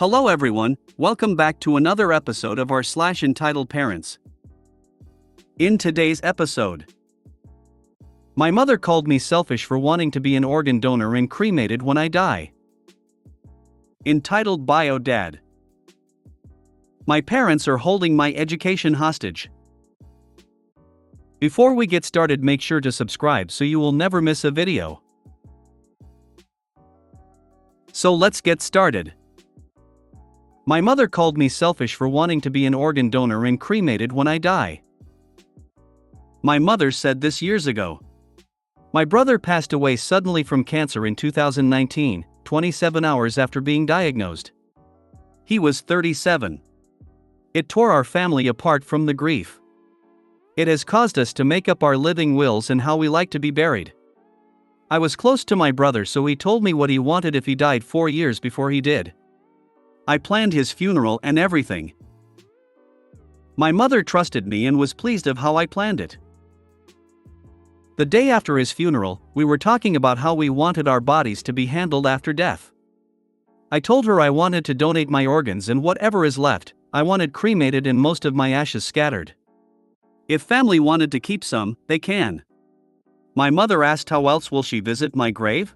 Hello everyone, welcome back to another episode of our entitled parents. In today's episode, my mother called me selfish for wanting to be an organ donor and cremated when I die. Entitled Bio Dad. My parents are holding my education hostage. Before we get started, make sure to subscribe so you will never miss a video. So let's get started. My mother called me selfish for wanting to be an organ donor and cremated when I die. My mother said this years ago. My brother passed away suddenly from cancer in 2019, 27 hours after being diagnosed. He was 37. It tore our family apart from the grief. It has caused us to make up our living wills and how we like to be buried. I was close to my brother, so he told me what he wanted if he died 4 years before he did. I planned his funeral and everything. My mother trusted me and was pleased of how I planned it. The day after his funeral, we were talking about how we wanted our bodies to be handled after death. I told her I wanted to donate my organs, and whatever is left, I wanted cremated and most of my ashes scattered. If family wanted to keep some, they can. My mother asked how else will she visit my grave?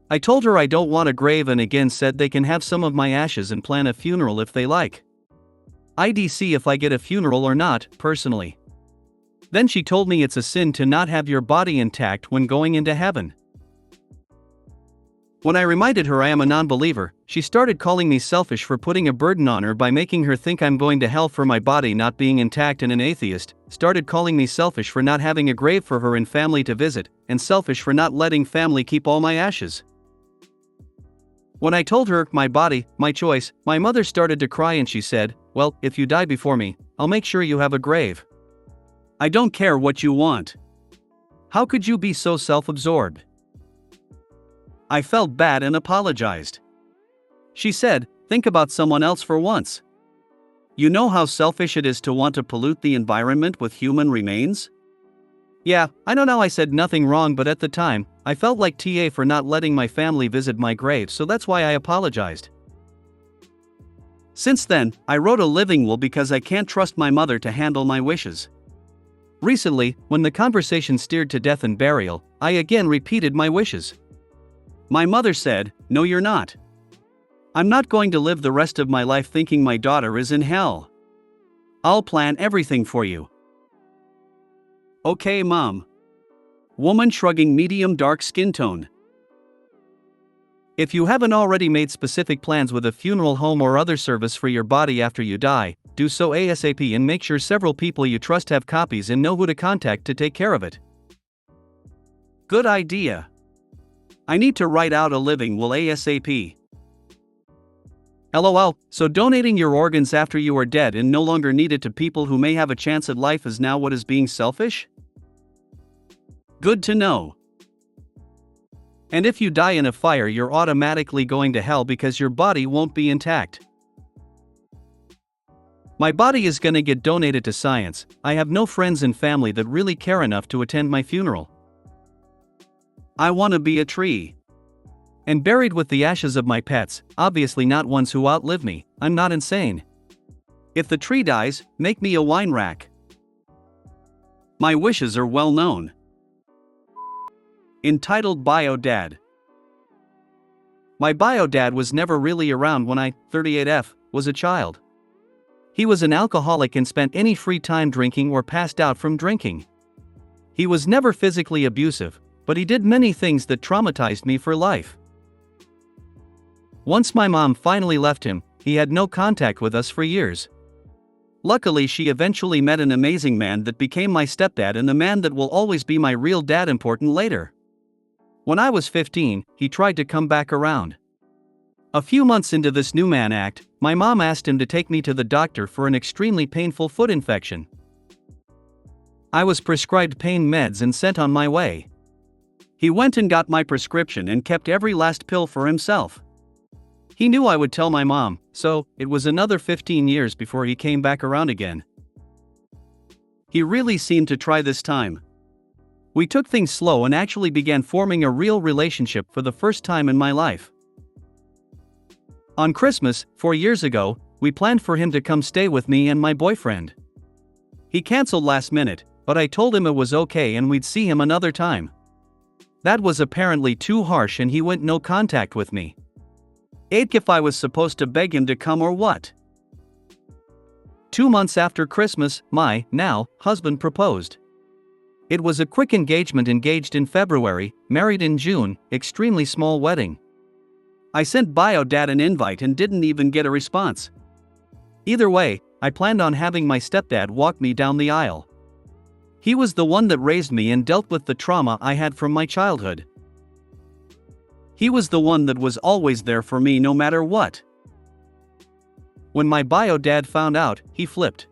I told her I don't want a grave and again said they can have some of my ashes and plan a funeral if they like. I'd see if I get a funeral or not, personally. Then she told me it's a sin to not have your body intact when going into heaven. When I reminded her I am a non-believer, she started calling me selfish for putting a burden on her by making her think I'm going to hell for my body not being intact, and an atheist, started calling me selfish for not having a grave for her and family to visit, and selfish for not letting family keep all my ashes. When I told her, my body, my choice, my mother started to cry and she said, "Well, if you die before me, I'll make sure you have a grave. I don't care what you want. How could you be so self-absorbed?" I felt bad and apologized. She said, "Think about someone else for once. You know how selfish it is to want to pollute the environment with human remains?" Yeah, I know now I said nothing wrong, but at the time, I felt like TA for not letting my family visit my grave, so that's why I apologized. Since then, I wrote a living will because I can't trust my mother to handle my wishes. Recently, when the conversation steered to death and burial, I again repeated my wishes. My mother said, "No, you're not. I'm not going to live the rest of my life thinking my daughter is in hell. I'll plan everything for you." Okay, Mom. Woman shrugging, medium dark skin tone. If you haven't already made specific plans with a funeral home or other service for your body after you die, do so ASAP and make sure several people you trust have copies and know who to contact to take care of it. Good idea. I need to write out a living will ASAP. LOL, so donating your organs after you are dead and no longer needed to people who may have a chance at life is now what is being selfish? Good to know. And if you die in a fire, you're automatically going to hell because your body won't be intact. My body is gonna get donated to science. I have no friends and family that really care enough to attend my funeral. I wanna be a tree. And buried with the ashes of my pets, obviously not ones who outlive me. I'm not insane. If the tree dies, make me a wine rack. My wishes are well known. Entitled Bio Dad. My bio dad was never really around when I, 38F, was a child. He was an alcoholic and spent any free time drinking or passed out from drinking. He was never physically abusive, but he did many things that traumatized me for life. Once my mom finally left him, he had no contact with us for years. Luckily, she eventually met an amazing man that became my stepdad and the man that will always be my real dad. Important later. When I was 15, he tried to come back around. A few months into this new man act, my mom asked him to take me to the doctor for an extremely painful foot infection. I was prescribed pain meds and sent on my way. He went and got my prescription and kept every last pill for himself. He knew I would tell my mom, so it was another 15 years before he came back around again. He really seemed to try this time. We took things slow and actually began forming a real relationship for the first time in my life. On Christmas, 4 years ago, we planned for him to come stay with me and my boyfriend. He canceled last minute, but I told him it was okay and we'd see him another time. That was apparently too harsh and he went no contact with me. If I was supposed to beg him to come or what? 2 months after Christmas, my, now, husband proposed. It was a quick engagement, engaged in February, married in June, extremely small wedding. I sent bio dad an invite and didn't even get a response. Either way, I planned on having my stepdad walk me down the aisle. He was the one that raised me and dealt with the trauma I had from my childhood. He was the one that was always there for me no matter what. When my bio dad found out, he flipped.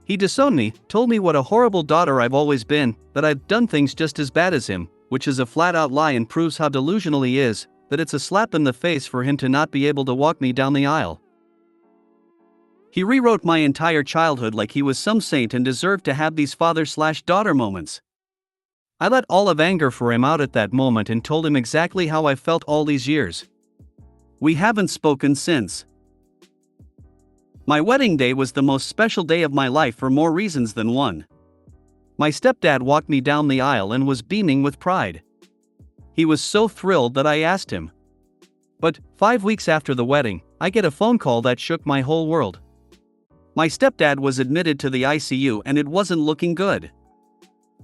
He disowned me, told me what a horrible daughter I've always been, that I've done things just as bad as him, which is a flat-out lie and proves how delusional he is, that it's a slap in the face for him to not be able to walk me down the aisle. He rewrote my entire childhood like he was some saint and deserved to have these father/daughter moments. I let all of anger for him out at that moment and told him exactly how I felt all these years. We haven't spoken since. My wedding day was the most special day of my life for more reasons than one. My stepdad walked me down the aisle and was beaming with pride. He was so thrilled that I asked him. But 5 weeks after the wedding, I get a phone call that shook my whole world. My stepdad was admitted to the ICU and it wasn't looking good.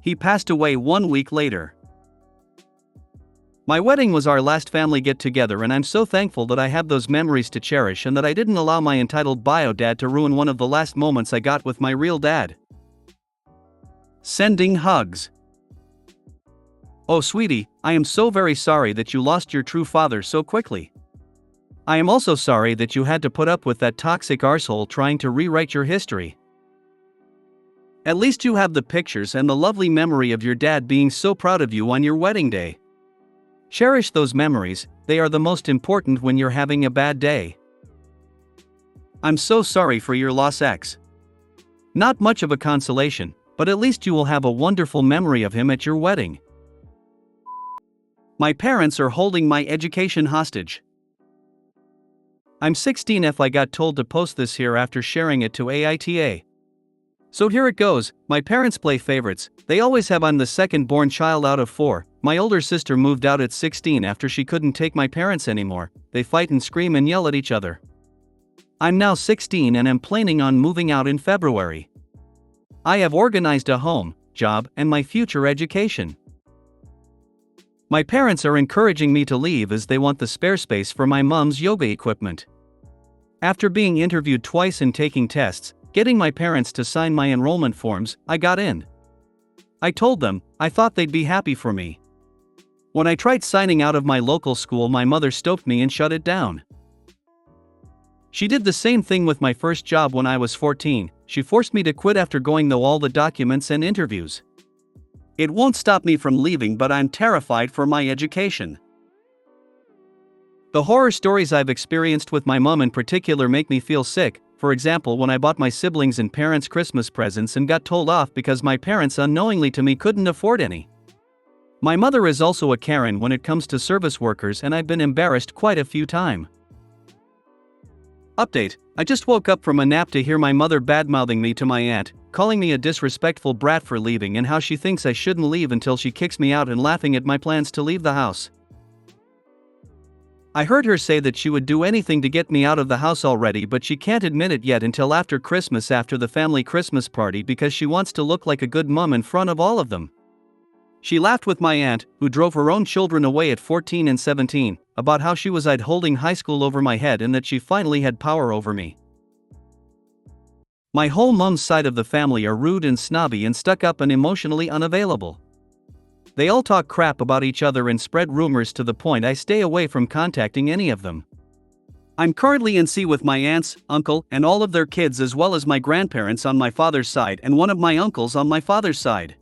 He passed away 1 week later. My wedding was our last family get-together and I'm so thankful that I have those memories to cherish and that I didn't allow my entitled bio dad to ruin one of the last moments I got with my real dad. Sending hugs. Oh sweetie, I am so very sorry that you lost your true father so quickly. I am also sorry that you had to put up with that toxic arsehole trying to rewrite your history. At least you have the pictures and the lovely memory of your dad being so proud of you on your wedding day. Cherish those memories, they are the most important when you're having a bad day. I'm so sorry for your loss, X. Not much of a consolation, but at least you will have a wonderful memory of him at your wedding. My parents are holding my education hostage. I'm 16 if I got told to post this here after sharing it to AITA. So here it goes, my parents play favorites, they always have. I'm the second born child out of 4, my older sister moved out at 16 after she couldn't take my parents anymore, they fight and scream and yell at each other. I'm now 16 and am planning on moving out in February. I have organized a home, job, and my future education. My parents are encouraging me to leave as they want the spare space for my mom's yoga equipment. After being interviewed twice and taking tests, getting my parents to sign my enrollment forms, I got in. I told them, I thought they'd be happy for me. When I tried signing out of my local school, my mother stopped me and shut it down. She did the same thing with my first job when I was 14, she forced me to quit after going through all the documents and interviews. It won't stop me from leaving, but I'm terrified for my education. The horror stories I've experienced with my mom in particular make me feel sick. For example, when I bought my siblings and parents Christmas presents and got told off because my parents unknowingly to me couldn't afford any. My mother is also a Karen when it comes to service workers and I've been embarrassed quite a few times. Update: I just woke up from a nap to hear my mother badmouthing me to my aunt, calling me a disrespectful brat for leaving and how she thinks I shouldn't leave until she kicks me out and laughing at my plans to leave the house. I heard her say that she would do anything to get me out of the house already, but she can't admit it yet until after Christmas, after the family Christmas party, because she wants to look like a good mom in front of all of them. She laughed with my aunt, who drove her own children away at 14 and 17, about how she was holding high school over my head and that she finally had power over me. My whole mom's side of the family are rude and snobby and stuck up and emotionally unavailable. They all talk crap about each other and spread rumors to the point I stay away from contacting any of them. I'm currently in C with my aunts, uncle, and all of their kids, as well as my grandparents on my father's side and one of my uncles on my father's side.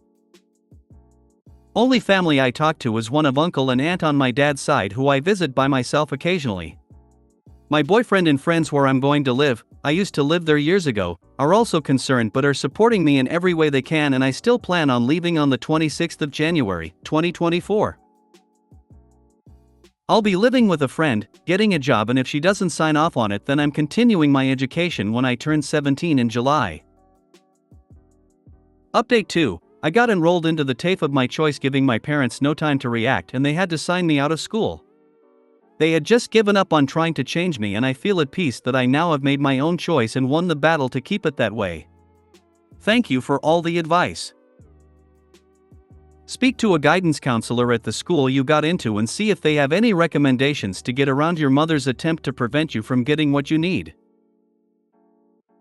Only family I talk to is one of uncle and aunt on my dad's side, who I visit by myself occasionally. My boyfriend and friends where I'm going to live, I used to live there years ago, are also concerned but are supporting me in every way they can, and I still plan on leaving on the 26th of January, 2024. I'll be living with a friend, getting a job, and if she doesn't sign off on it, then I'm continuing my education when I turn 17 in July. Update 2. I got enrolled into the TAFE of my choice, giving my parents no time to react, and they had to sign me out of school. They had just given up on trying to change me, and I feel at peace that I now have made my own choice and won the battle to keep it that way. Thank you for all the advice. Speak to a guidance counselor at the school you got into and see if they have any recommendations to get around your mother's attempt to prevent you from getting what you need.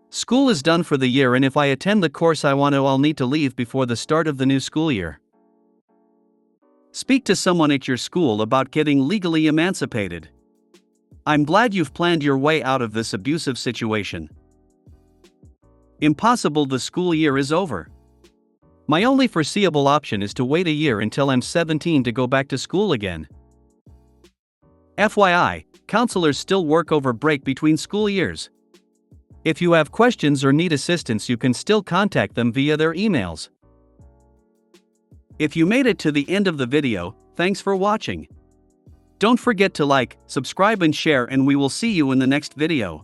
School is done for the year, and if I attend the course I want to, I'll need to leave before the start of the new school year. Speak to someone at your school about getting legally emancipated. I'm glad you've planned your way out of this abusive situation. Impossible, the school year is over. My only foreseeable option is to wait a year until I'm 17 to go back to school again. FYI, counselors still work over break between school years. If you have questions or need assistance, you can still contact them via their emails. If you made it to the end of the video, thanks for watching. Don't forget to like, subscribe and share, and we will see you in the next video.